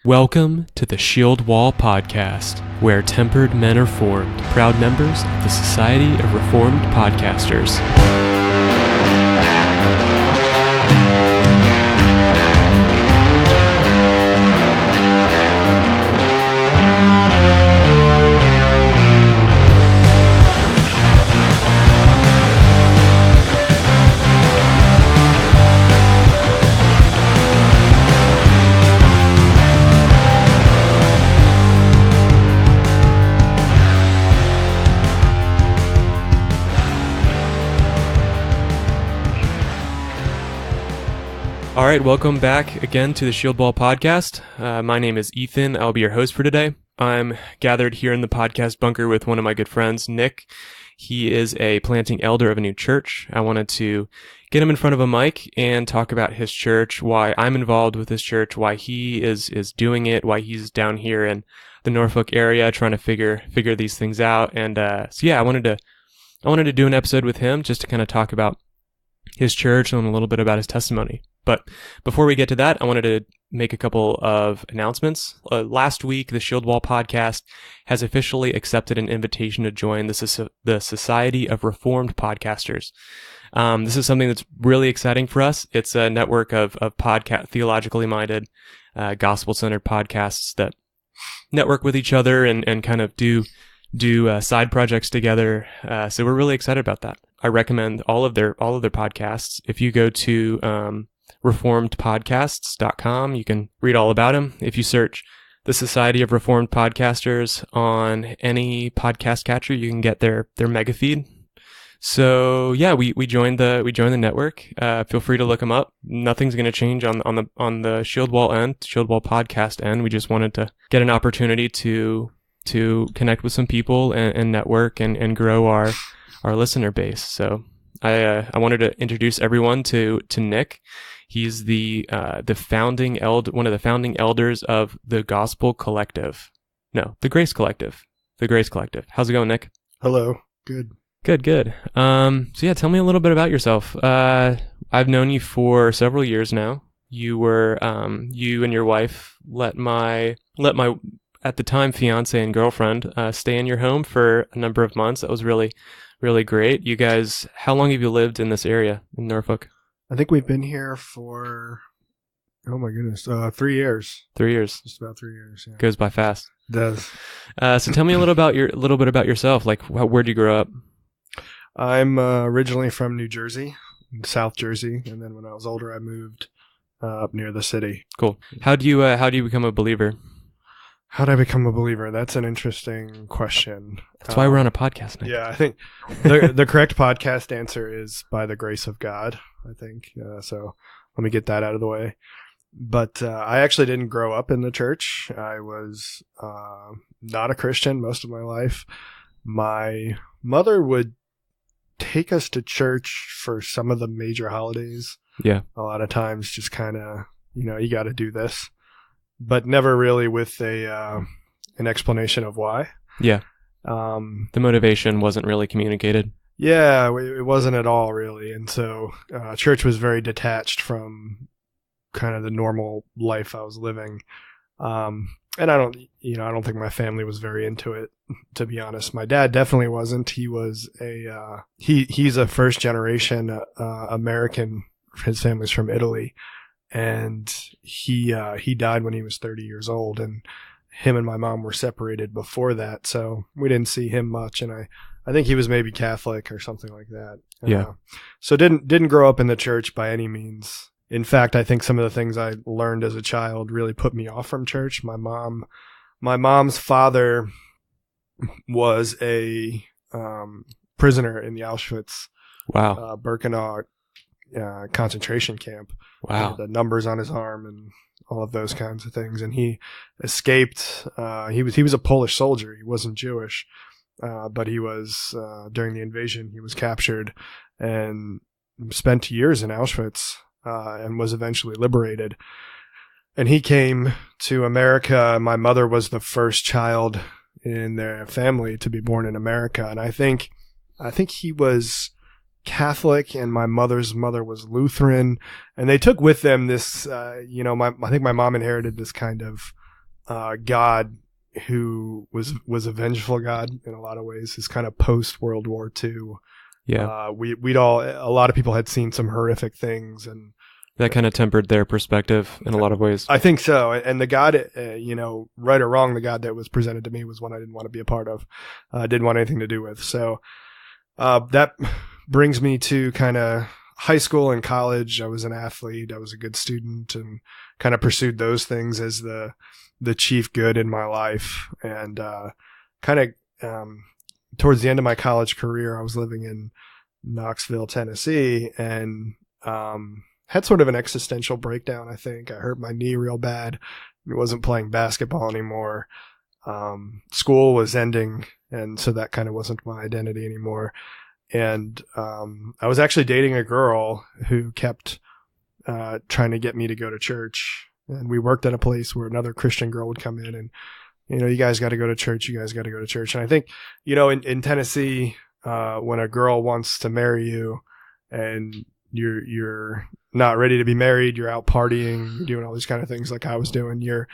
Welcome to the Shield Wall Podcast, where tempered men are formed, proud members of the Society of Reformed Podcasters. All right, welcome back again to the Shield Wall Podcast. My name is Ethan. I'll be your host for today. I'm gathered here in the podcast bunker with one of my good friends, Nic. He is a planting elder of a new church. I wanted to get him in front of a mic and talk about his church, why I'm involved with his church, why he is doing it, why he's down here in the Norfolk area trying to figure these things out. And I wanted to do an episode with him just to kind of talk about his church and a little bit about his testimony. But before we get to that, I wanted to make a couple of announcements. Last week, the Shield Wall Podcast has officially accepted an invitation to join the Society of Reformed Podcasters. This is something that's really exciting for us. It's a network of theologically minded, gospel-centered podcasts that network with each other and kind of do side projects together. So we're really excited about that. I recommend all of their podcasts. If you go to reformedpodcasts.com, you can read all about them. If you search the Society of Reformed Podcasters on any podcast catcher, you can get their mega feed. So yeah, we joined the network. Feel free to look them up. Nothing's going to change on the Shield Wall Podcast end. We just wanted to get an opportunity to connect with some people and network and grow our listener base. So I wanted to introduce everyone to Nic. He's the founding one of the founding elders of the Gospel Collective. No, the Grace Collective. The Grace Collective. How's it going, Nic? Hello. Good. Good. So yeah, tell me a little bit about yourself. I've known you for several years now. You were you and your wife let my at the time fiance and girlfriend stay in your home for a number of months. That was really great. You guys, how long have you lived in this area in Norfolk? I think we've been here for, oh my goodness, 3 years. 3 years. Just about 3 years, yeah. Goes by fast. It does. So tell me a little bit about yourself. Like, where'd you grow up? I'm originally from New Jersey, South Jersey, and then when I was older, I moved up near the city. Cool. How do you become a believer? How did I become a believer? That's an interesting question. That's why we're on a podcast now. Yeah, I think the correct podcast answer is by the grace of God, I think. So let me get that out of the way. But I actually didn't grow up in the church. I was not a Christian most of my life. My mother would take us to church for some of the major holidays. Yeah. A lot of times just kind of, you got to do this. But never really with an explanation of why. Yeah. The motivation wasn't really communicated. Yeah, it wasn't at all really. And so church was very detached from kind of the normal life I was living. And I don't think my family was very into it, to be honest. My dad definitely wasn't. He was he's a first generation American. His family's from Italy. And he died when he was 30 years old, and him and my mom were separated before that, so we didn't see him much. And I think he was maybe Catholic or something like that. Yeah. So didn't grow up in the church by any means. In fact, I think some of the things I learned as a child really put me off from church. My mom's father was a prisoner in the Auschwitz, Birkenau concentration camp. Wow. The numbers on his arm and all of those kinds of things. And he escaped. He was a Polish soldier. He wasn't Jewish. But he was, during the invasion, he was captured and spent years in Auschwitz, and was eventually liberated. And he came to America. My mother was the first child in their family to be born in America. And I think he was Catholic and my mother's mother was Lutheran. And they took with them this, I think my mom inherited this kind of God who was a vengeful God in a lot of ways. Is kind of post World War II. Yeah. A lot of people had seen some horrific things, and that kind of tempered their perspective in a lot of ways. I think so. And the God, right or wrong, the God that was presented to me was one I didn't want to be a part of. Didn't want anything to do with. So that brings me to kind of high school and college. I was an athlete. I was a good student and kind of pursued those things as the chief good in my life. And towards the end of my college career, I was living in Knoxville, Tennessee, and had sort of an existential breakdown, I think. I hurt my knee real bad. I wasn't playing basketball anymore. School was ending, and so that kind of wasn't my identity anymore. And I was actually dating a girl who kept trying to get me to go to church. And we worked at a place where another Christian girl would come in and, you guys got to go to church. You guys got to go to church. And I think, in Tennessee, when a girl wants to marry you and you're not ready to be married, you're out partying, you're doing all these kind of things like I was doing, they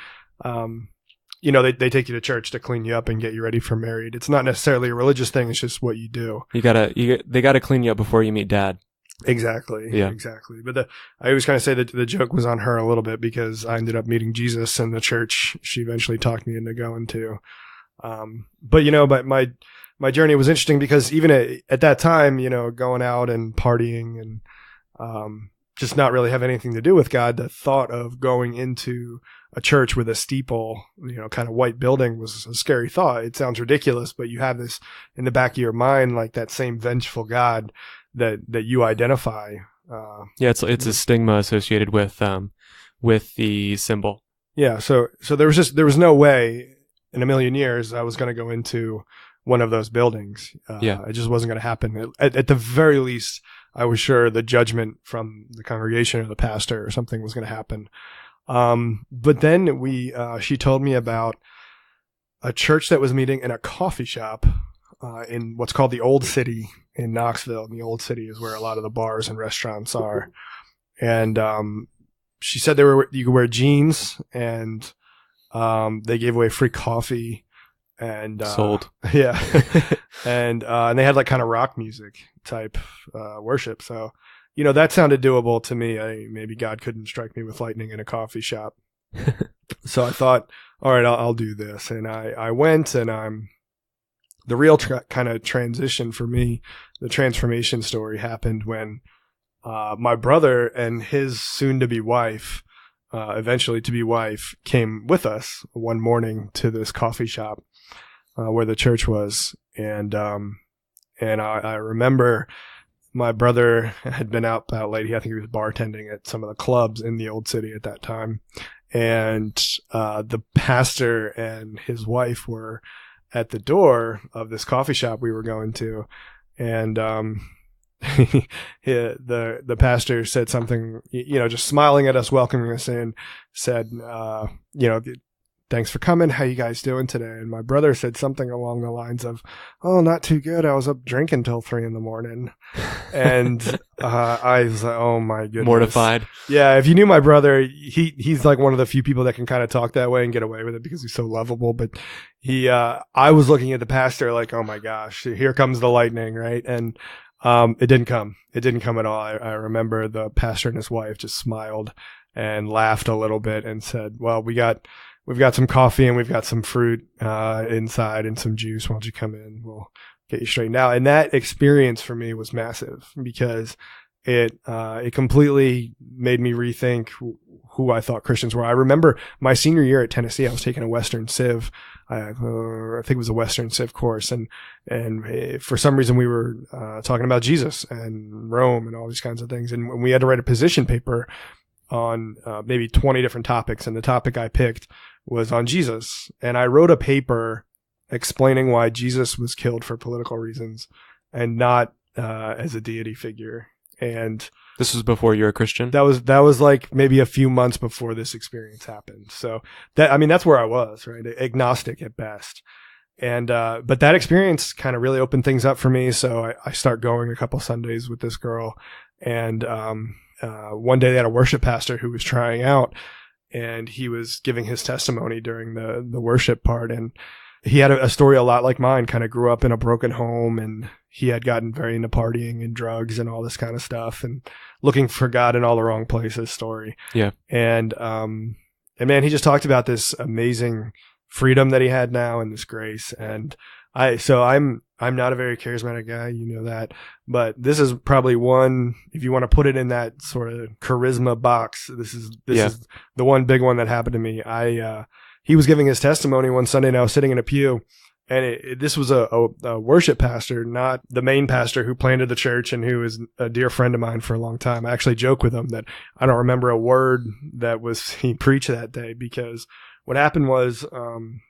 take you to church to clean you up and get you ready for married. It's not necessarily a religious thing. It's just what you do. They gotta clean you up before you meet dad. Exactly. Yeah. Exactly. But I always kind of say that the joke was on her a little bit because I ended up meeting Jesus in the church she eventually talked me into going to. But my journey was interesting because even at that time, going out and partying and, just not really have anything to do with God, the thought of going into a church with a steeple, kind of white building was a scary thought. It sounds ridiculous, but you have this in the back of your mind, like that same vengeful God that you identify. Yeah, it's a stigma associated with the symbol. Yeah, so there was no way in a million years I was going to go into one of those buildings. It just wasn't going to happen. At the very least, I was sure the judgment from the congregation or the pastor or something was going to happen. But then she told me about a church that was meeting in a coffee shop in what's called the Old City in Knoxville. And the Old City is where a lot of the bars and restaurants are. And she said you could wear jeans, and they gave away free coffee. And sold. Yeah. and they had like kind of rock music type worship. So, that sounded doable to me. Maybe God couldn't strike me with lightning in a coffee shop. So I thought, all right, I'll do this. And I went, and the real kind of transition for me, the transformation story happened when my brother and his soon-to-be wife, eventually to be wife, came with us one morning to this coffee shop where the church was. And I remember my brother had been out late. I think he was bartending at some of the clubs in the Old City at that time. And the pastor and his wife were at the door of this coffee shop we were going to. And the pastor said something, just smiling at us, welcoming us in, said, thanks for coming. How you guys doing today? And my brother said something along the lines of, oh, not too good. I was up drinking till 3 a.m. And I was like, oh my goodness. Mortified. Yeah. If you knew my brother, he's like one of the few people that can kind of talk that way and get away with it because he's so lovable. But I was looking at the pastor like, oh my gosh, here comes the lightning, right? And it didn't come. It didn't come at all. I remember the pastor and his wife just smiled and laughed a little bit and said, well, we've got some coffee and we've got some fruit inside and some juice. Why don't you come in? We'll get you straightened out. And that experience for me was massive because it completely made me rethink who I thought Christians were. I remember my senior year at Tennessee, I was taking a Western Civ. I think it was a Western Civ course. And for some reason we were talking about Jesus and Rome and all these kinds of things. And we had to write a position paper on maybe 20 different topics. And the topic I picked was on Jesus. And I wrote a paper explaining why Jesus was killed for political reasons and not as a deity figure. And this was before you were a Christian? That was like maybe a few months before this experience happened. So that's where I was, right? Agnostic at best. And, but that experience kind of really opened things up for me. So I start going a couple Sundays with this girl. And, one day they had a worship pastor who was trying out, and he was giving his testimony during the worship part. And he had a story a lot like mine, kind of grew up in a broken home, and he had gotten very into partying and drugs and all this kind of stuff and looking for God in all the wrong places story. Yeah. And man, he just talked about this amazing freedom that he had now and this grace. And I'm not a very charismatic guy, you know that, but this is probably one, if you want to put it in that sort of charisma box, this is the one big one that happened to me. He was giving his testimony one Sunday, and I was sitting in a pew, and this was a worship pastor, not the main pastor who planted the church and who is a dear friend of mine for a long time. I actually joke with him that I don't remember a word that he preached that day, because what happened was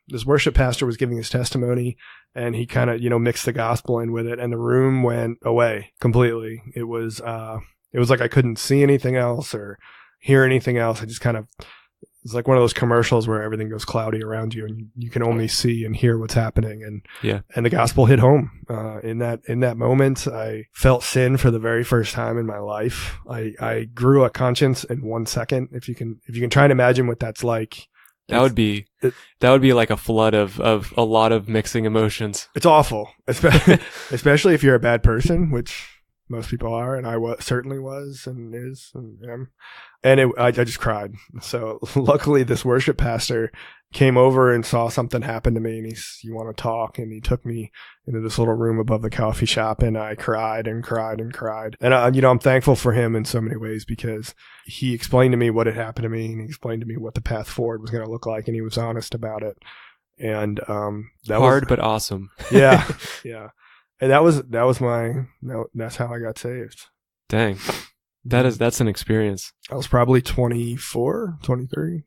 this worship pastor was giving his testimony, and he kind of, mixed the gospel in with it, and the room went away completely. It was like I couldn't see anything else or hear anything else. I just kind of, it's like one of those commercials where everything goes cloudy around you and you can only see and hear what's happening. And the gospel hit home. In that moment, I felt sin for the very first time in my life. I grew a conscience in 1 second. If you can try and imagine what that's like. That would be like a flood of a lot of mixing emotions. It's awful, especially if you're a bad person, which most people are, and I certainly was and is and am. And I just cried. So luckily, this worship pastor came over and saw something happen to me, and you want to talk? And he took me into this little room above the coffee shop, and I cried and cried and cried. And I'm thankful for him in so many ways, because he explained to me what had happened to me, and he explained to me what the path forward was going to look like, and he was honest about it. And that hard but awesome. Yeah, yeah. And that's how I got saved. Dang. That's an experience. I was probably 24, 23.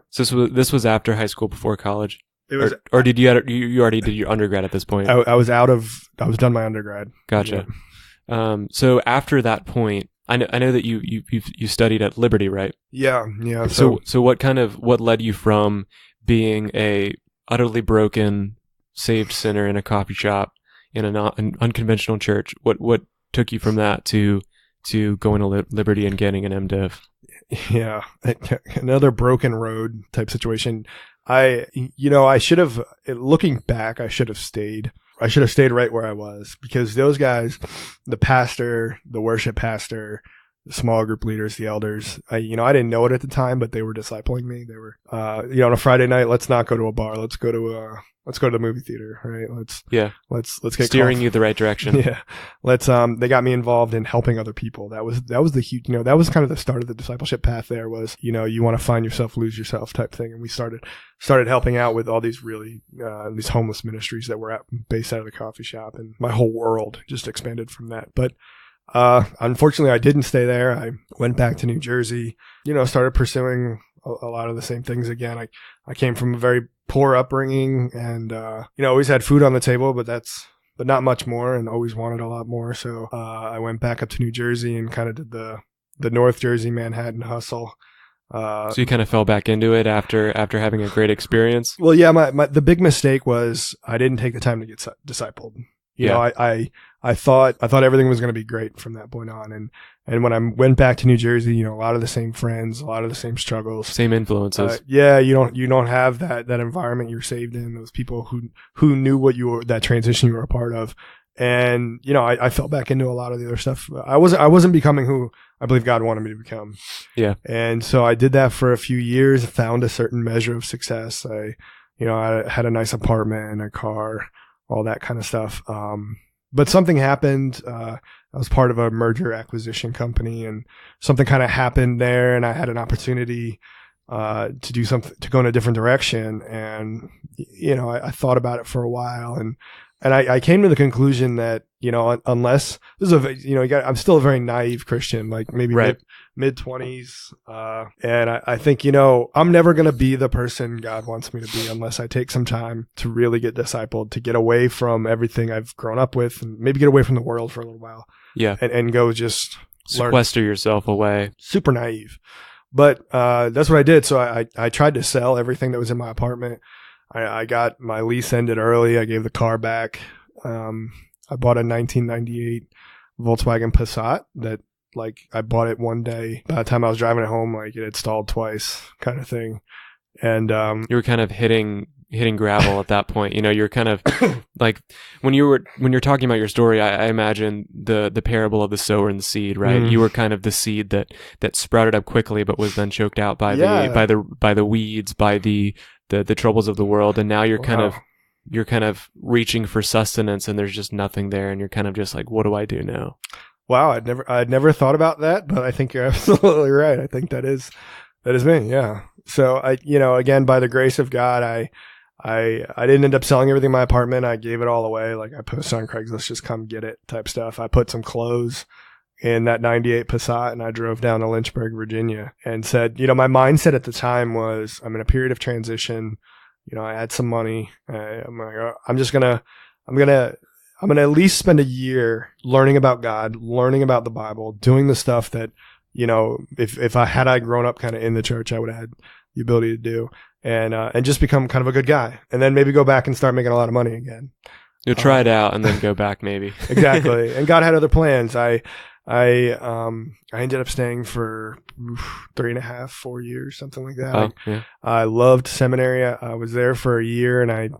So this was after high school, before college. It was, or did you already did your undergrad at this point? I was done my undergrad. Gotcha. Yeah. So after that point, I know that you studied at Liberty, right? Yeah. So what led you from being a utterly broken, saved sinner in a coffee shop in an unconventional church? What took you from that to going to Liberty and getting an MDiv? Yeah, another broken road type situation. I should have, looking back, I should have stayed right where I was, because those guys, the pastor, the worship pastor, the small group leaders, the elders, I didn't know it at the time, but they were discipling me. They were, on a Friday night, let's not go to a bar. Let's go to the movie theater, right? Let's get steering you the right direction. Yeah. They got me involved in helping other people. That was the huge, that was kind of the start of the discipleship path there was, you want to find yourself, lose yourself type thing. And we started helping out with all these really, these homeless ministries that were based out of the coffee shop, and my whole world just expanded from that. But, unfortunately I didn't stay there. I went back to New Jersey, started pursuing a lot of the same things again. I came from a very poor upbringing, and always had food on the table, but not much more, and always wanted a lot more. So I went back up to New Jersey and kind of did the North Jersey Manhattan hustle. So you kind of fell back into it after having a great experience? Well, yeah, the big mistake was I didn't take the time to get discipled. I thought everything was going to be great from that point on. And when I went back to New Jersey, a lot of the same friends, a lot of the same struggles, same influences. You don't have that environment you're saved in, those people who knew that transition you were a part of. And, I fell back into a lot of the other stuff. I wasn't becoming who I believe God wanted me to become. Yeah. And so I did that for a few years, found a certain measure of success. I had a nice apartment, a car, all that kind of stuff. But something happened. I was part of a merger acquisition company, and something kind of happened there, and I had an opportunity to do something, to go in a different direction. And, I thought about it for a while, and I came to the conclusion that, unless this is I'm still a very naive Christian, like maybe mid-20s. And I think, I'm never going to be the person God wants me to be unless I take some time to really get discipled, to get away from everything I've grown up with, and maybe get away from the world for a little while. Yeah. And go just sequester yourself away. Super naive. But that's what I did. So I tried to sell everything that was in my apartment. I got my lease ended early. I gave the car back. I bought a 1998 Volkswagen Passat that Like I bought it one day. By the time I was driving it home, like it had stalled twice, kind of thing. And you were kind of hitting gravel at that point. You know, you're kind of like when you're talking about your story, I imagine the parable of the sower and the seed, right? You were kind of the seed that sprouted up quickly, but was then choked out by the weeds, by the troubles of the world, and now you're kind of reaching for sustenance, and there's just nothing there, and you're kind of just like, what do I do now? Wow, I'd never thought about that, but I think you're absolutely right. I think that is me. Yeah. So again, by the grace of God, I didn't end up selling everything in my apartment. I gave it all away. Like I posted on Craigslist, just come get it type stuff. I put some clothes in that 98 Passat and I drove down to Lynchburg, Virginia, and said, my mindset at the time was I'm in a period of transition. I had some money. I'm like, I'm going to at least spend a year learning about God, learning about the Bible, doing the stuff that, if I grown up kind of in the church, I would have had the ability to do, and just become kind of a good guy, and then maybe go back and start making a lot of money again. You'll try it out and then go back maybe. Exactly. And God had other plans. I ended up staying for 3.5, 4 years, something like that. Oh, yeah. I loved seminary. I was there for a year, and I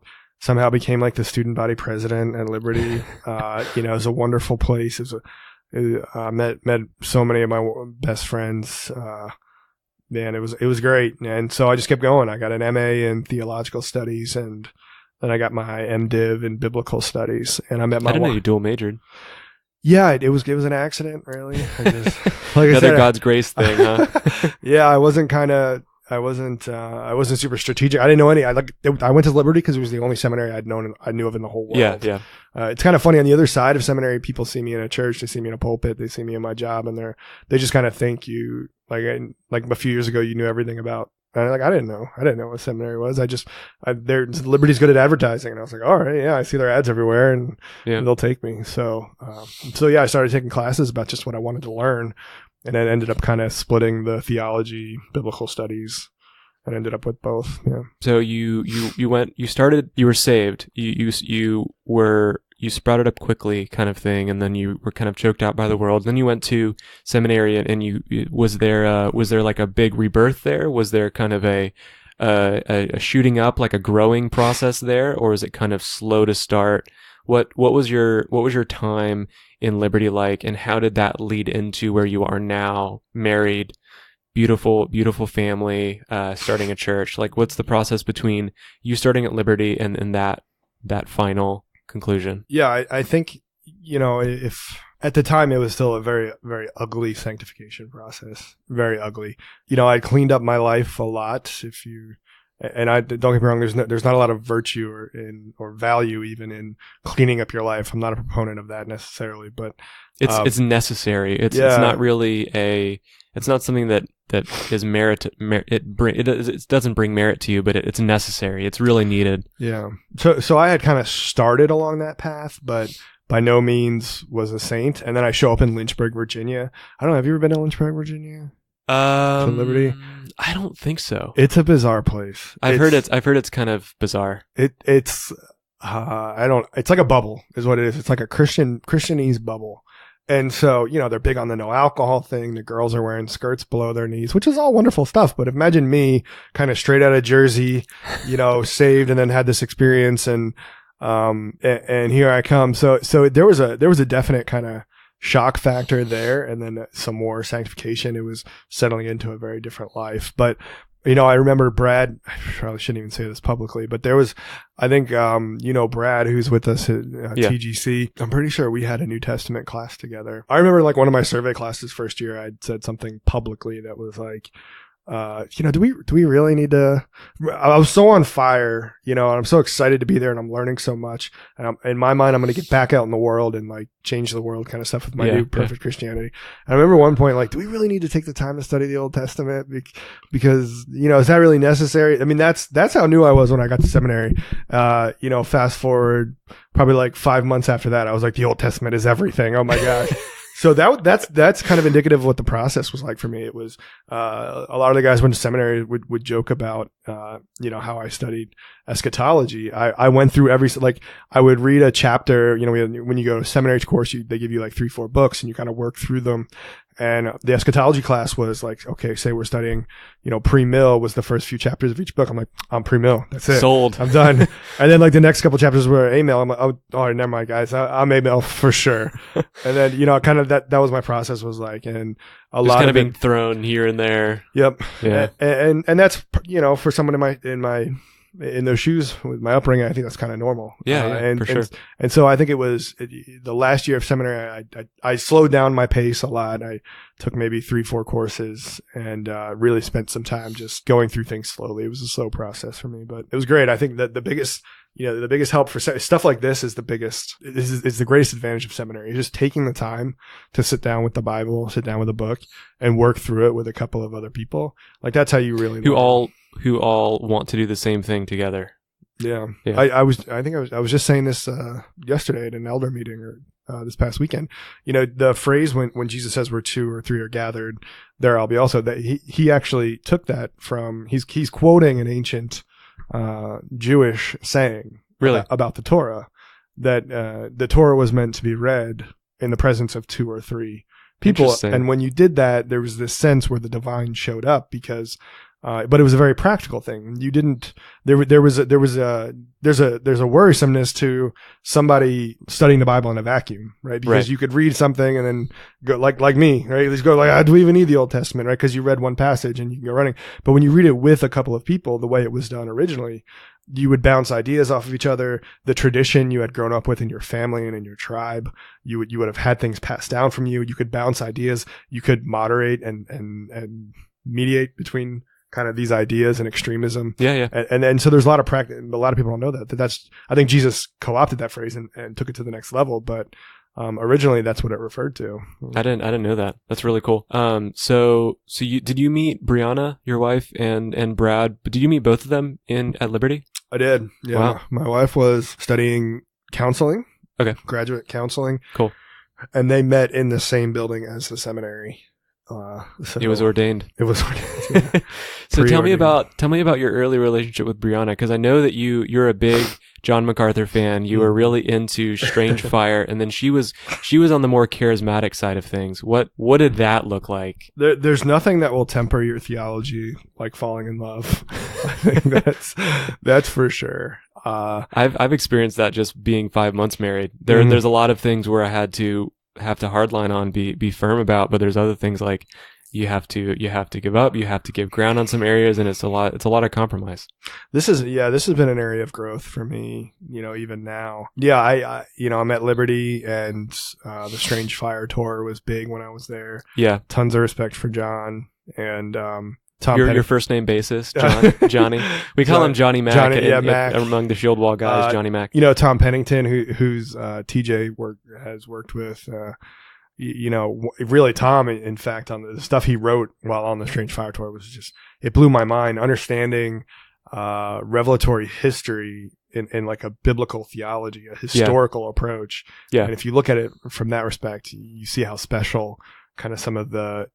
somehow became like the student body president at Liberty. It was a wonderful place. I met so many of my best friends. Man, it was great. And so I just kept going. I got an MA in theological studies, and then I got my MDiv in biblical studies. And I met my I didn't know you dual majored. Yeah, it was an accident, really. I just, Another God's grace thing, huh? Yeah, I wasn't super strategic. I didn't know any. I went to Liberty because it was the only seminary I knew of in the whole world. Yeah. It's kind of funny. On the other side of seminary, people see me in a church, they see me in a pulpit, they see me in my job, and they just kind of think you like a few years ago you knew everything about. And I didn't know what seminary was. Liberty's good at advertising, and I was like, all right, yeah, I see their ads everywhere, and they'll take me. So I started taking classes about just what I wanted to learn. And then ended up kind of splitting the theology, biblical studies, and ended up with both. Yeah. So you were saved. You sprouted up quickly, kind of thing, and then you were kind of choked out by the world. Then you went to seminary, and was there like a big rebirth there? Was there kind of a shooting up, like a growing process there, or was it kind of slow to start? What was your time in Liberty like, and how did that lead into where you are now, married, beautiful family, starting a church? Like, what's the process between you starting at Liberty and that final conclusion? Yeah, I think, if at the time it was still a very, very ugly sanctification process, very ugly. I'd cleaned up my life a lot. And I don't get me wrong, there's not a lot of virtue or value even in cleaning up your life. I'm not a proponent of that necessarily, but it's necessary. It's not really it's not something that is merit. It doesn't bring merit to you, but it's necessary. It's really needed. Yeah. So I had kind of started along that path, but by no means was a saint. And then I show up in Lynchburg, Virginia. I don't know. Have you ever been to Lynchburg, Virginia? To Liberty? I don't think so. It's a bizarre place. I've heard it's kind of bizarre. It's like a bubble is what it is. It's like a Christianese bubble. And so, they're big on the no alcohol thing. The girls are wearing skirts below their knees, which is all wonderful stuff. But imagine me kind of straight out of Jersey, saved, and then had this experience, and here I come. So there was a definite kind of shock factor there, and then some more sanctification. It was settling into a very different life. But I remember Brad, I probably shouldn't even say this publicly, but there was, I think, Brad, who's with us at TGC. I'm pretty sure we had a New Testament class together. I remember like one of my survey classes first year, I'd said something publicly that was like, do we really need to, I was so on fire, and I'm so excited to be there, and I'm learning so much. And in my mind, I'm going to get back out in the world and like change the world kind of stuff with my new perfect Christianity. And I remember one point, like, do we really need to take the time to study the Old Testament? Because, is that really necessary? I mean, that's how new I was when I got to seminary. Fast forward probably like 5 months after that, I was like, the Old Testament is everything. Oh my gosh. So that's kind of indicative of what the process was like for me. It was a lot of the guys went to seminary would joke about how I studied eschatology. I went through I would read a chapter, when you go to seminary course, they give you like 3-4 books and you kind of work through them. And the eschatology class was like, okay, say we're studying, pre-mill was the first few chapters of each book. I'm like, I'm pre-mill. That's it. Sold. I'm done. And then like the next couple chapters were A-mill. I'm like, oh, all right, never mind, guys. I'm A-mill for sure. And then, kind of that was my process was like, and a lot kind of being thrown here and there. Yep. Yeah. And that's, for someone in those shoes with my upbringing, I think that's kind of normal. Yeah, for sure. And so I think it was the last year of seminary, I slowed down my pace a lot. I took maybe 3-4 courses and really spent some time just going through things slowly. It was a slow process for me, but it was great. I think that the biggest help for stuff like this is the greatest advantage of seminary. Is just taking the time to sit down with the Bible, sit down with a book, and work through it with a couple of other people. Like that's how you really who all want to do the same thing together. Yeah. I was just saying this yesterday at an elder meeting or this past weekend. The phrase when Jesus says where 2 or 3 are gathered, there I'll be also, that he actually took that from, he's quoting an ancient Jewish saying about the Torah, that the Torah was meant to be read in the presence of 2 or 3 people. And when you did that, there was this sense where the divine showed up because but it was a very practical thing. You didn't. There's a worrisomeness to somebody studying the Bible in a vacuum, right? Because you could read something and then go like me, right? Let's go like, do we even need the Old Testament, right? Because you read one passage and you can go running. But when you read it with a couple of people, the way it was done originally, you would bounce ideas off of each other. The tradition you had grown up with in your family and in your tribe, you would have had things passed down from you. You could bounce ideas. You could moderate and mediate between kind of these ideas and extremism. Yeah. And so there's a lot of practice. A lot of people don't know that's, I think Jesus co-opted that phrase and took it to the next level, but originally that's what it referred to. I didn't know that. That's really cool. So did you meet Brianna, your wife, and Brad? Did you meet both of them at Liberty? I did. Yeah. Wow. My wife was studying counseling. Okay. Graduate counseling. Cool. And they met in the same building as the seminary. It was ordained. It was ordained. Yeah. So tell me about your early relationship with Brianna, because I know that you're a big John MacArthur fan. You were really into Strange Fire, and then she was on the more charismatic side of things. What did that look like? There's nothing that will temper your theology like falling in love. I think that's for sure. I've experienced that just being 5 months married. There's a lot of things where I have to hardline on, be firm about, but there's other things like you have to give up, you have to give ground on some areas, and it's a lot of compromise. This has been an area of growth for me, even now. Yeah, I'm at Liberty, and the Strange Fire tour was big when I was there. Yeah. Tons of respect for John and Tom your first name bassist, Johnny. We call him Johnny Mac. Mac. Among the Shieldwall guys, Johnny Mac. Tom Pennington, who's TJ has worked with. Really Tom, in fact, on the stuff he wrote while on the Strange Fire tour was just, it blew my mind. Understanding revelatory history in like a biblical theology, a historical approach. Yeah. And if you look at it from that respect, you see how special kind of some of the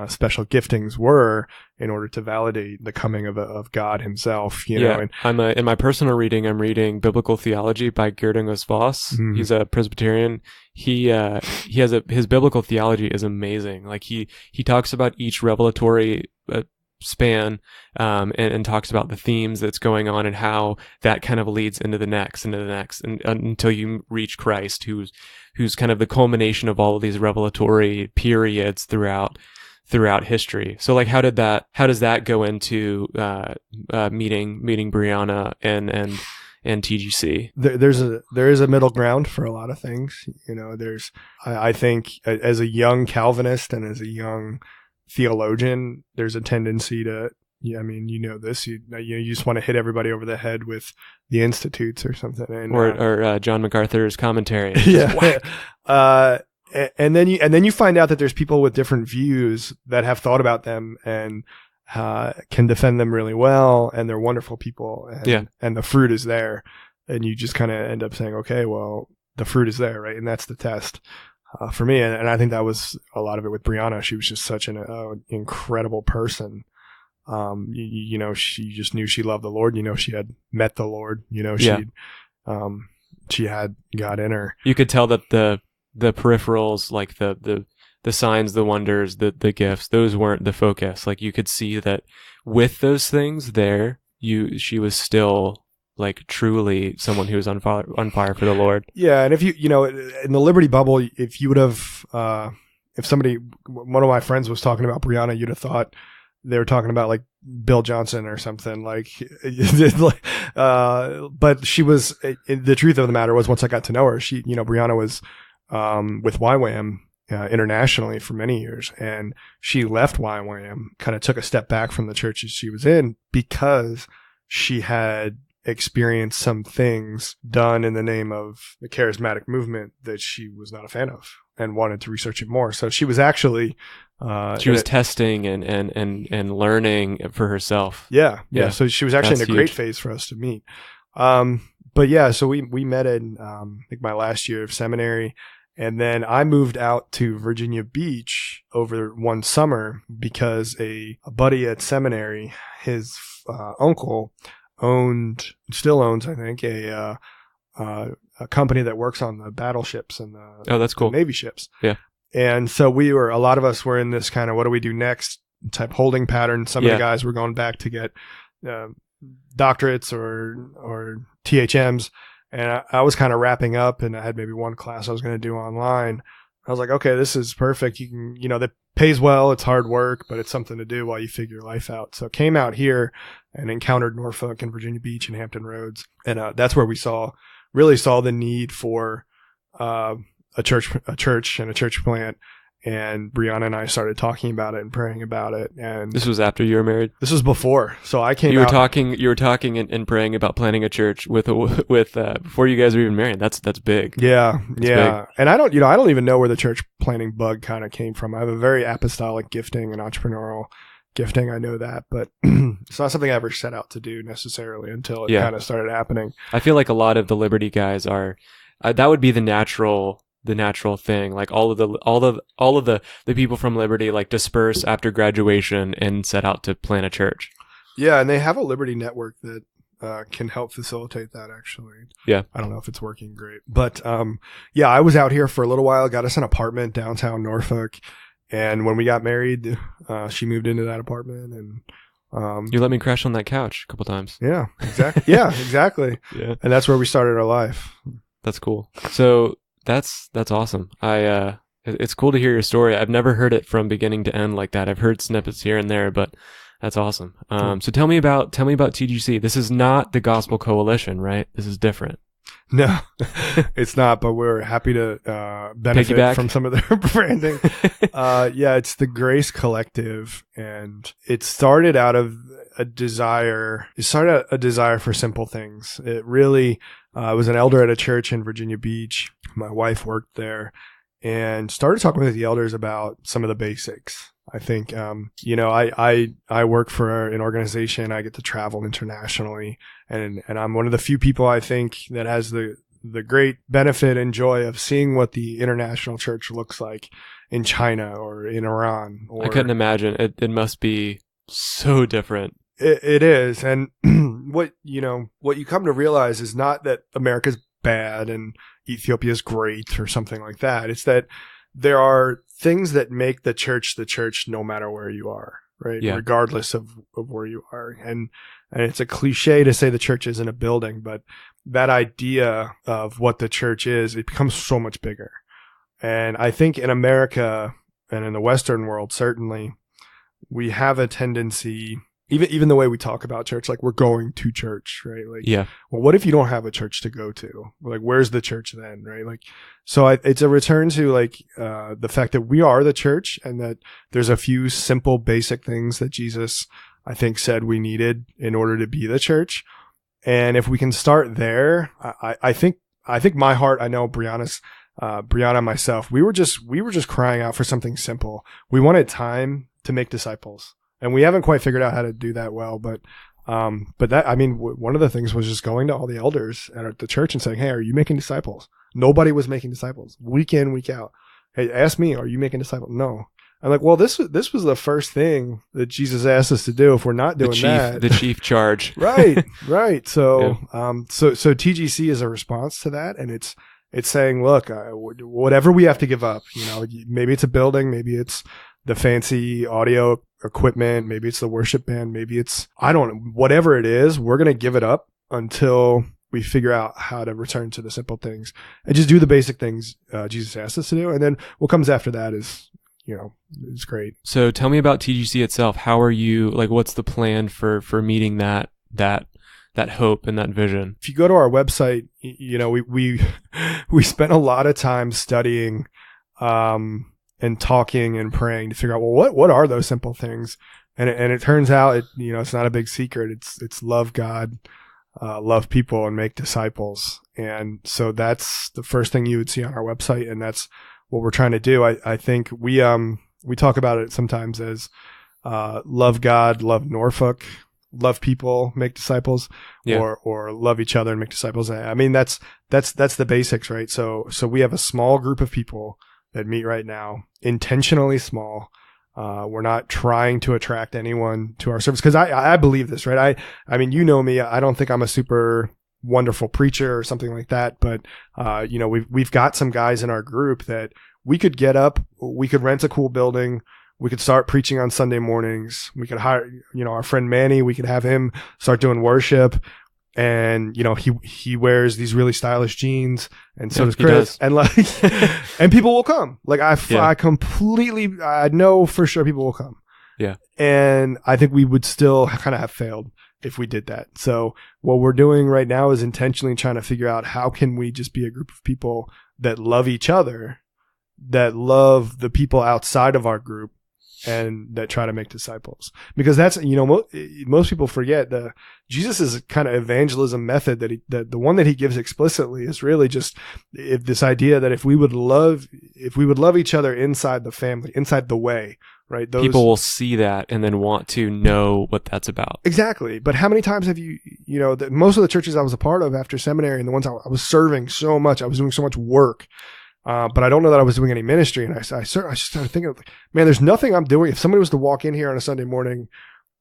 special giftings were in order to validate the coming of God himself, know. And in my personal reading, I'm reading Biblical Theology by Gerdingos Voss. Mm-hmm. He's a Presbyterian. His biblical theology is amazing. Like he talks about each revelatory span, and talks about the themes that's going on and how that kind of leads into the next, and until you reach Christ, who's kind of the culmination of all of these revelatory periods throughout history. So like, how does that go into meeting Brianna and TGC? There is a middle ground for a lot of things. I think as a young Calvinist and as a young theologian, there's a tendency to, this, you just want to hit everybody over the head with the Institutes or something, or John MacArthur's commentary. Yeah. And then you find out that there's people with different views that have thought about them and can defend them really well, and they're wonderful people, and the fruit is there, and you just kind of end up saying, okay, well, the fruit is there, right? And that's the test for me, and I think that was a lot of it with Brianna. She was just such an incredible person, She just knew she loved the Lord. She had met the Lord. She had God in her. You could tell that the peripherals, like the signs, the wonders, the gifts, those weren't the focus. Like you could see that with those things there, she was still like truly someone who was on fire for the Lord. Yeah. And if in the Liberty bubble, if you would have, one of my friends was talking about Brianna, you'd have thought they were talking about like Bill Johnson or something but she was, the truth of the matter was, once I got to know her, Brianna was, with YWAM, internationally for many years. And she left YWAM, kind of took a step back from the churches she was in because she had experienced some things done in the name of the charismatic movement that she was not a fan of and wanted to research it more. So she was actually she was testing and learning for herself. Yeah. So she was actually in a great phase for us to meet. But yeah, so we met in I think my last year of seminary, and then I moved out to Virginia Beach over one summer because a buddy at seminary, his uncle still owns, I think, a company that works on the battleships and that's cool. the Navy ships. Yeah. And so a lot of us were in this kind of what do we do next type holding pattern. Some of the guys were going back to get doctorates or THMs. And I was kind of wrapping up, and I had maybe one class I was going to do online. I was like, okay, this is perfect. You can, that pays well. It's hard work, but it's something to do while you figure your life out. So came out here and encountered Norfolk and Virginia Beach and Hampton Roads. And that's where we really saw the need for a church and a church plant. And Brianna and I started talking about it and praying about it. And this was after you were married? This was before. So I came You were talking and praying about planning a church with before you guys were even married. That's big. Yeah. That's big. And I don't even know where the church planning bug kind of came from. I have a very apostolic gifting and entrepreneurial gifting. I know that, but it's not something I ever set out to do necessarily until it kind of started happening. I feel like a lot of the Liberty guys are, that would be the natural thing. Like all of the people from Liberty like disperse after graduation and set out to plant a church. Yeah. And they have a Liberty network that can help facilitate that, actually. Yeah. I don't know if it's working great, but I was out here for a little while, got us an apartment downtown Norfolk. And when we got married, she moved into that apartment, and you let me crash on that couch a couple times. Yeah, exactly. Yeah, exactly. Yeah. And that's where we started our life. That's cool. So that's awesome. It's cool to hear your story. I've never heard it from beginning to end like that. I've heard snippets here and there, but that's awesome. So tell me about TGC. This is not the Gospel Coalition, right? This is different. No, it's not, but we're happy to benefit from some of their branding. It's the Grace Collective, and it started out of a desire for simple things. It really was an elder at a church in Virginia Beach. My wife worked there, and started talking with the elders about some of the basics. I think, I work for an organization. I get to travel internationally, and I'm one of the few people, I think, that has the great benefit and joy of seeing what the international church looks like in China or in Iran. I couldn't imagine. It must be so different. It is. And what you come to realize is not that America's bad and Ethiopia's great or something like that. It's that there are things that make the church no matter where you are, right? Yeah. Regardless of where you are. And it's a cliche to say the church isn't a building, but that idea of what the church is, it becomes so much bigger. And I think in America and in the Western world, certainly, we have a tendency, even the way we talk about church, like we're going to church, right? Like, yeah. Well, what if you don't have a church to go to? Like, where's the church then, right? Like, so it's a return to like the fact that we are the church, and that there's a few simple, basic things that Jesus, I think, said we needed in order to be the church. And if we can start there, I think my heart, I know Brianna and myself, we were just crying out for something simple. We wanted time to make disciples. And we haven't quite figured out how to do that well, but that, I mean, one of the things was just going to all the elders at the church and saying, "Hey, are you making disciples?" Nobody was making disciples. Week in, week out. "Hey, ask me, are you making disciples?" No. I'm like, well, this was the first thing that Jesus asked us to do. If we're not doing the chief charge. Right. So, so TGC is a response to that. And it's saying, look, whatever we have to give up, maybe it's a building, maybe it's the fancy audio equipment, maybe it's the worship band, maybe it's, whatever it is, we're going to give it up until we figure out how to return to the simple things and just do the basic things Jesus asked us to do. And then what comes after that is great. So tell me about TGC itself. How are you, what's the plan for meeting that hope and that vision? If you go to our website, we spent a lot of time studying and talking and praying to figure out, well, what are those simple things? And it turns out it's not a big secret. It's love God, love people, and make disciples. And so that's the first thing you would see on our website, and that's what we're trying to do. I think we talk about it sometimes as love God, love Norfolk, love people, make disciples, or love each other and make disciples. I mean, that's the basics, right? So we have a small group of people that meet right now, intentionally small. We're not trying to attract anyone to our service, because I believe this, right? I mean, me, I don't think I'm a super wonderful preacher or something like that, but we've got some guys in our group that we could get up, we could rent a cool building, we could start preaching on Sunday mornings, we could hire our friend Manny, we could have him start doing worship, and he wears these really stylish jeans, and so does Chris, and and people will come. I know for sure people will come. Yeah. And I think we would still kind of have failed if we did that. So what we're doing right now is intentionally trying to figure out how can we just be a group of people that love each other, that love the people outside of our group, and that try to make disciples. Because that's, most people forget that Jesus' kind of evangelism method that the one that he gives explicitly is really just this idea that if we would love each other inside the family, inside the way, right? People will see that and then want to know what that's about. Exactly. But how many times have most of the churches I was a part of after seminary, and the ones I was serving so much, I was doing so much work, but I don't know that I was doing any ministry. And I started thinking, man, there's nothing I'm doing. If somebody was to walk in here on a Sunday morning,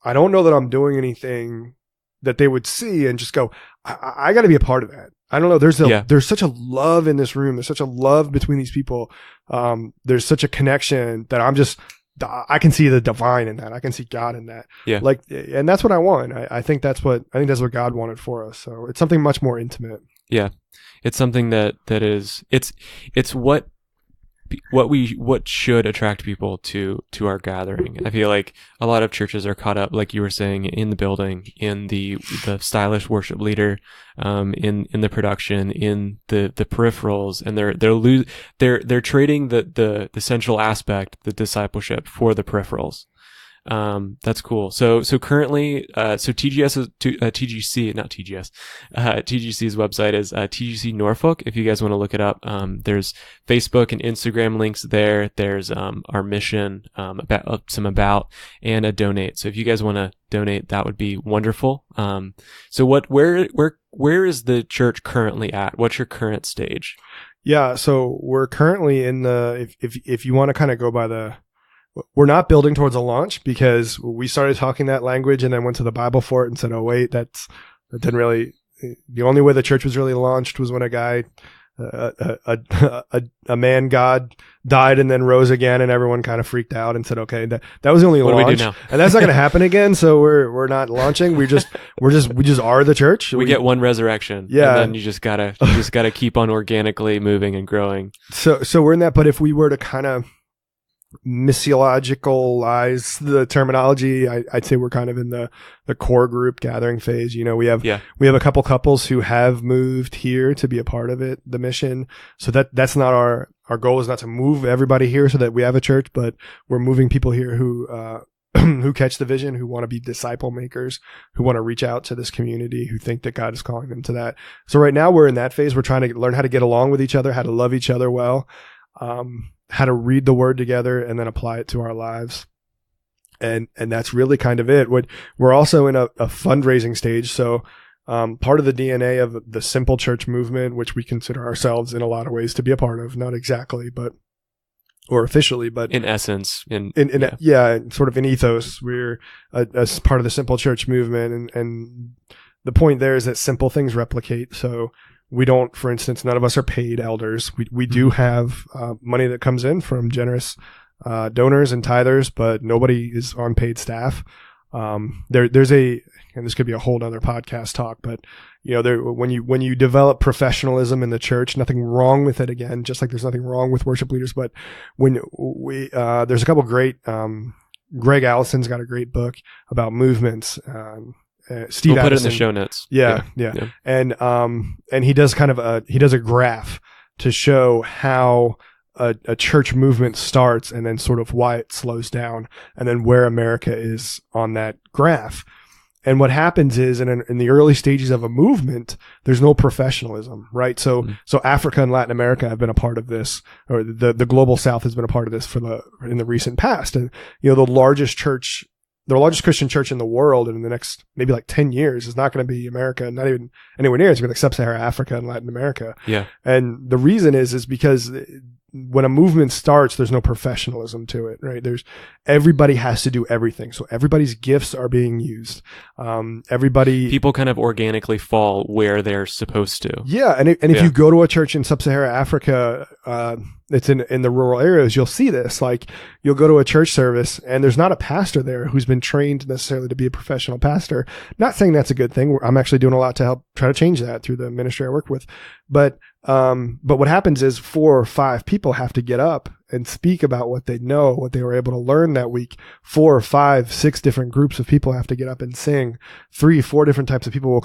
I don't know that I'm doing anything that they would see and just go, I got to be a part of that. I don't know. There's such a love in this room. There's such a love between these people. There's such a connection that I can see the divine in that. I can see God in that. Yeah. And that's what I want. I think that's what God wanted for us. So it's something much more intimate. Yeah. It's something that is, it's what should attract people to our gathering. I feel like a lot of churches are caught up, like you were saying, in the building, in the stylish worship leader, in the production, in the peripherals, and they're trading the central aspect, the discipleship, for the peripherals. That's cool. So currently, TGC's website is, TGC Norfolk. If you guys want to look it up, there's Facebook and Instagram links there. There's, our mission, about, and a donate. So if you guys want to donate, that would be wonderful. So where is the church currently at? What's your current stage? Yeah. So we're currently in if you want to kind of go by we're not building towards a launch, because we started talking that language and then went to the Bible for it and said, oh, wait, that didn't really, the only way the church was really launched was when a guy, a man God died and then rose again, and everyone kind of freaked out and said, okay, that was the only launch. What do we do now? And that's not going to happen again. So we're not launching. We just are the church. We get one resurrection. Yeah. And then you just gotta keep on organically moving and growing. So we're in that, but if we were to kind of missiologicalize the terminology, I'd say we're kind of in the core group gathering phase. We have a couple couples who have moved here to be a part of it, the mission. So that's not our goal, is not to move everybody here so that we have a church, but we're moving people here who who catch the vision, who want to be disciple makers, who want to reach out to this community, who think that God is calling them to that. So right now we're in that phase. We're trying to learn how to get along with each other, how to love each other well, how to read the word together and then apply it to our lives. And that's really kind of it. We're also in a fundraising stage. So, part of the DNA of the simple church movement, which we consider ourselves in a lot of ways to be a part of, not exactly, but, or officially, but in essence, sort of in ethos, we're a part of the Simple Church movement, and the point there is that simple things replicate. So we don't, for instance, none of us are paid elders. We do have money that comes in from generous donors and tithers, but nobody is on paid staff. There's and this could be a whole other podcast talk, but when you develop professionalism in the church, nothing wrong with it, again, just like there's nothing wrong with worship leaders, but when there's a couple great, Greg Allison's got a great book about movements. Steve we'll put Addison, it in the show notes. Yeah. And he does he does a graph to show how a church movement starts and then sort of why it slows down and then where America is on that graph. And what happens is in the early stages of a movement, there's no professionalism, right? So Africa and Latin America have been a part of this, or the global South has been a part of this in the recent past. And, the largest Christian church in the world in the next maybe like 10 years is not going to be America, not even anywhere near. It's going to be like Sub-Saharan Africa and Latin America. Yeah. And the reason is because when a movement starts, there's no professionalism to it, right? Everybody has to do everything. So everybody's gifts are being used. People kind of organically fall where they're supposed to. Yeah. And if you go to a church in Sub-Saharan Africa, it's in the rural areas, you'll see this. Like, you'll go to a church service and there's not a pastor there who's been trained necessarily to be a professional pastor. Not saying that's a good thing. I'm actually doing a lot to help try to change that through the ministry I work with. But what happens is 4 or 5 people have to get up and speak about what they know, what they were able to learn that week. 4 or 5, 6 different groups of people have to get up and sing. 3, 4 different types of people will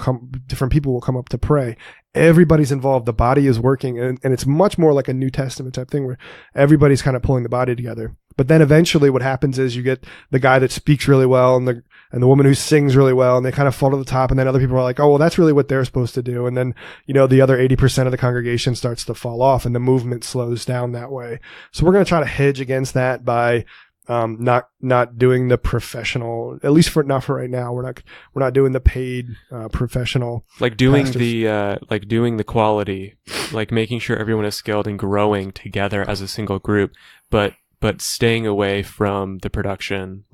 come up to pray. Everybody's involved. The body is working, and it's much more like a New Testament type thing where everybody's kind of pulling the body together. But then eventually what happens is you get the guy that speaks really well and the woman who sings really well, and they kind of fall to the top, and then other people are like, oh, well, that's really what they're supposed to do. And then, the other 80% of the congregation starts to fall off and the movement slows down that way. So we're going to try to hedge against that by not doing the professional, at least not for right now. We're not doing the paid professional, like doing the quality, like making sure everyone is skilled and growing together as a single group, but staying away from the production,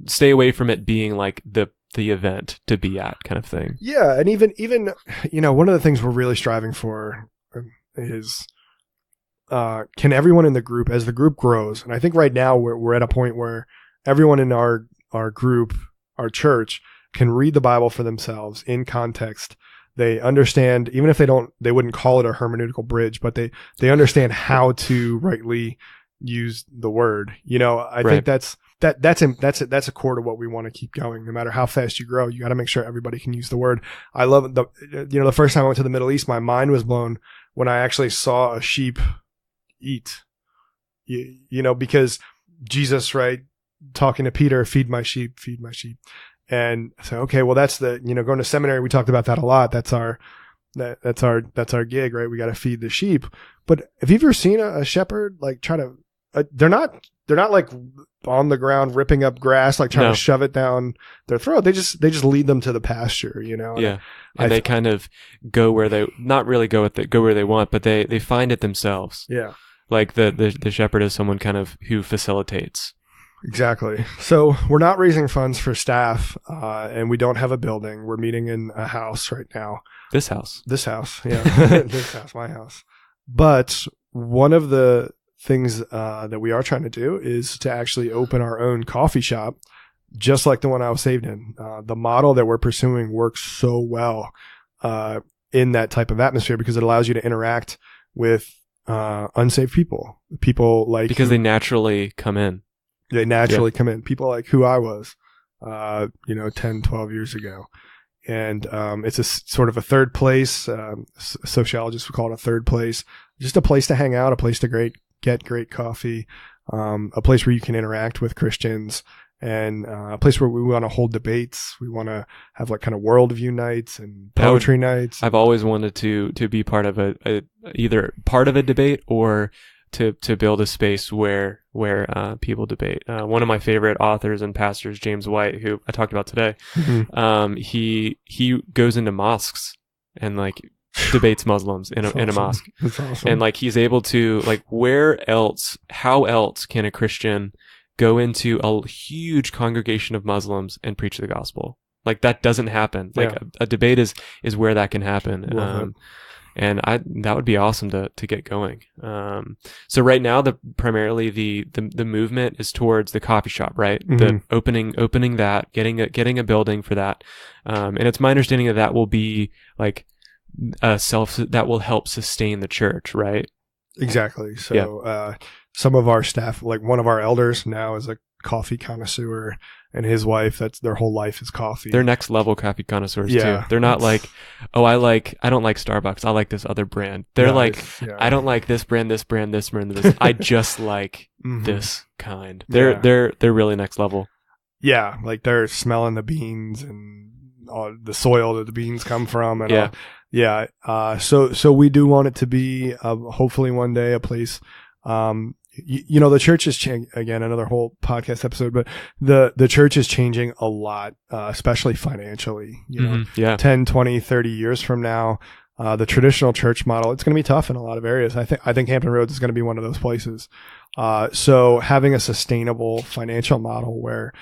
stay away from it being like the event to be at kind of thing. Yeah. And even one of the things we're really striving for is can everyone in the group, as the group grows, and I think right now we're at a point where everyone in our group, our church, can read the Bible for themselves in context. They understand, even if they wouldn't call it a hermeneutical bridge, but they understand how to rightly use the word. I think that's a core to what we want to keep going. No matter how fast you grow, you got to make sure everybody can use the word. I love the first time I went to the Middle East, my mind was blown when I actually saw a sheep eat, because Jesus, right, talking to Peter, feed my sheep. And I said, okay, well, that's going to seminary. We talked about that a lot. That's our gig, right? We got to feed the sheep. But have you ever seen a shepherd like try to, they're not like on the ground ripping up grass, like trying to shove it down their throat. They just lead them to the pasture, Yeah. And they kind of go where they, not really go where they want, but they find it themselves. Yeah. Like the shepherd is someone kind of who facilitates. Exactly. So we're not raising funds for staff, and we don't have a building. We're meeting in a house right now. This house, yeah. This house, my house. But one of the things that we are trying to do is to actually open our own coffee shop, just like the one I was saved in. The model that we're pursuing works so well in that type of atmosphere because it allows you to interact with unsaved people like because they naturally come in. They naturally come in. People like who I was, 10, 12 years ago. And it's a sort of a third place. Sociologists would call it a third place. Just a place to hang out, a place to get great coffee, a place where you can interact with Christians, and a place where we want to hold debates. We want to have like kind of worldview nights and poetry nights. I've always wanted to be part of either part of a debate or to build a space where people debate. One of my favorite authors and pastors, James White, who I talked about today, he goes into mosques and like debates Muslims in That's a awesome. mosque. That's awesome. And like he's able to like how else can a Christian go into a huge congregation of Muslims and preach the gospel? Like that doesn't happen. Like a debate is where that can happen. And that would be awesome to get going. So right now primarily the movement is towards the coffee shop, right? Mm-hmm. The opening that, getting a building for that. And it's my understanding that will be like that will help sustain the church, right? Exactly. So some of our staff, like one of our elders now is a coffee connoisseur, and his wife, that's their whole life is coffee. They're next level coffee connoisseurs too. They're not like, oh, I don't like Starbucks. I like this other brand. They're I don't like this brand, this brand, this brand, this. I just like this kind. They're really next level. Yeah, like they're smelling the beans and all the soil that the beans come from, and so we do want it to be hopefully one day a place. The church is changing, again, another whole podcast episode, but the church is changing a lot, especially financially, 10, 20, 30 years from now, the traditional church model, it's going to be tough in a lot of areas. I think Hampton Roads is going to be one of those places. So having a sustainable financial model where,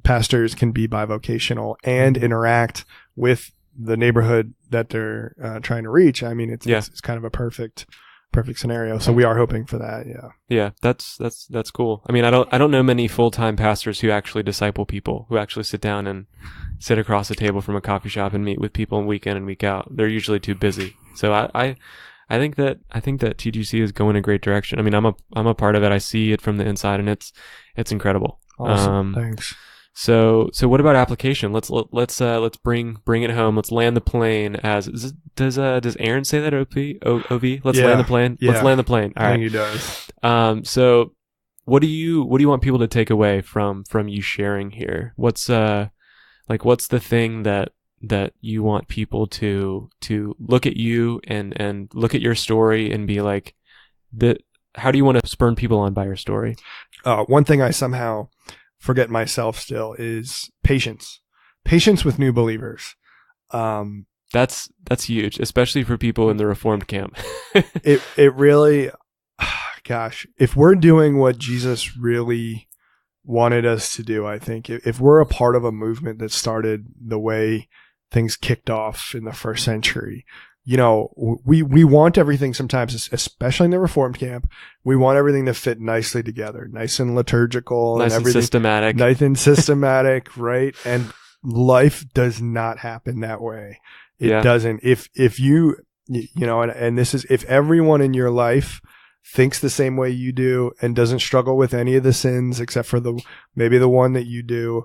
pastors can be bivocational and interact with the neighborhood that they're, trying to reach. I mean, it's kind of a perfect scenario. So we are hoping for that. Yeah. That's cool. I mean, I don't know many full-time pastors who actually disciple people, who actually sit down and sit across a table from a coffee shop and meet with people week in and week out. They're usually too busy. So I think that TGC is going in a great direction. I mean, I'm a part of it. I see it from the inside, and it's incredible. Awesome. Thanks. So what about application? Let's bring it home. Let's land the plane. Does Aaron say that? OV? Let's land the plane. Yeah. Let's land the plane. All right. I think he does. So what do you want people to take away from you sharing here? What's the thing that you want people to look at you and look at your story and be like, how do you want to spur people on by your story? One thing I somehow forget myself still is patience with new believers. That's huge, especially for people in the Reformed camp. it really, gosh, if we're doing what Jesus really wanted us to do, I think if we're a part of a movement that started the way things kicked off in the first century, we want everything sometimes, especially in the Reformed camp, we want everything to fit nicely together, nice and liturgical, nice and systematic. Nice and systematic, right? And life does not happen that way. It doesn't. If you and this is, if everyone in your life thinks the same way you do and doesn't struggle with any of the sins except for maybe the one that you do,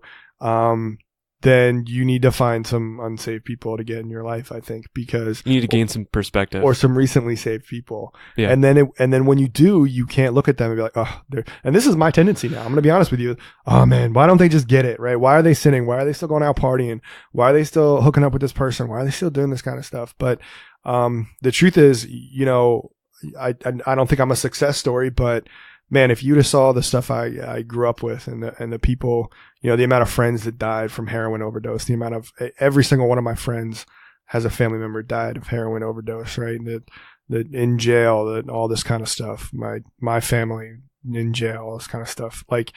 then you need to find some unsaved people to get in your life, I think, because you need to gain some perspective, or some recently saved people. Yeah. And then when you do, you can't look at them and be like, oh, and this is my tendency now. I'm going to be honest with you. Oh man, why don't they just get it, right? Why are they sinning? Why are they still going out partying? Why are they still hooking up with this person? Why are they still doing this kind of stuff? But, the truth is, I don't think I'm a success story, but man, if you just saw the stuff I grew up with and the people, the amount of friends that died from heroin overdose, the amount of every single one of my friends has a family member died of heroin overdose, right? That in jail, that all this kind of stuff, my family in jail, all this kind of stuff, like,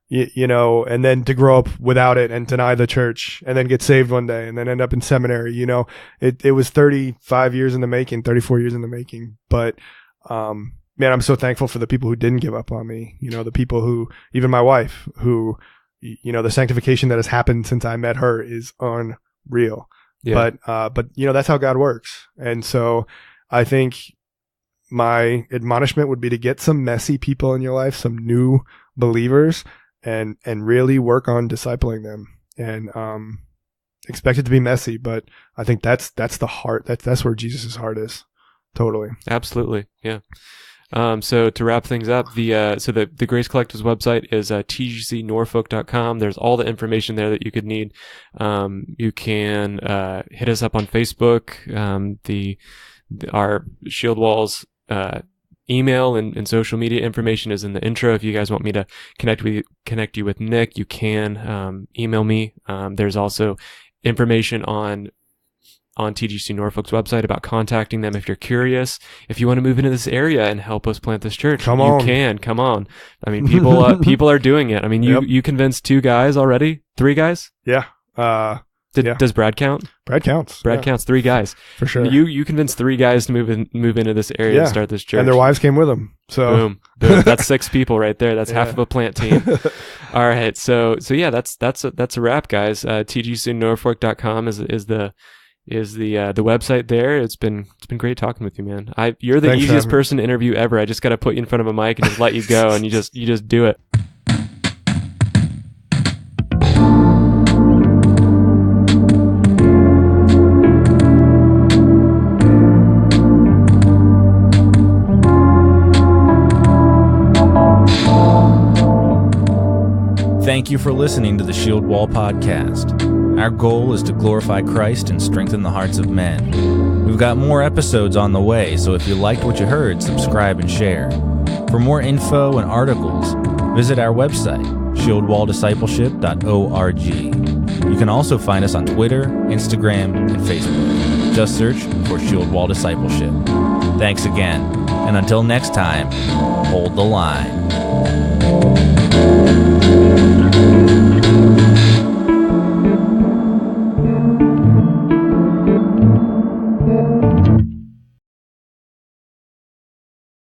and then to grow up without it and deny the church and then get saved one day and then end up in seminary, it was 35 years in the making, 34 years in the making. But, man, I'm so thankful for the people who didn't give up on me. The people who, even my wife, who, the sanctification that has happened since I met her is unreal. Yeah. But that's how God works. And so I think my admonishment would be to get some messy people in your life, some new believers, and really work on discipling them, and expect it to be messy. But I think that's the heart. That's where Jesus' heart is. Totally. Absolutely. Yeah. So to wrap things up, the Grace Collective's website is tgcnorfolk.com. There's all the information there that you could need. You can hit us up on Facebook. Our Shield Walls email and social media information is in the intro. If you guys want me to connect you with Nic, you can email me. There's also information on on TGC Norfolk's website about contacting them if you're curious. If you want to move into this area and help us plant this church, come on. I mean, people are doing it. I mean, you convinced 2 guys already? 3 guys? Yeah. Does Brad count? Brad counts. Brad counts 3 guys. For sure. You convinced 3 guys to move into this area and start this church. And their wives came with them. So boom. That's 6 people right there. That's half of a plant team. All right. So yeah, that's a wrap, guys. TGCNorfolk.com is the website there. It's been great talking with you, man. You're the easiest person to interview ever. I just got to put you in front of a mic and just let you go, and you just do it. Thank you for listening to the Shield Wall Podcast. Our goal is to glorify Christ and strengthen the hearts of men. We've got more episodes on the way, so if you liked what you heard, subscribe and share. For more info and articles, visit our website, ShieldwallDiscipleship.org. You can also find us on Twitter, Instagram, and Facebook. Just search for Shield Wall Discipleship. Thanks again, and until next time, hold the line.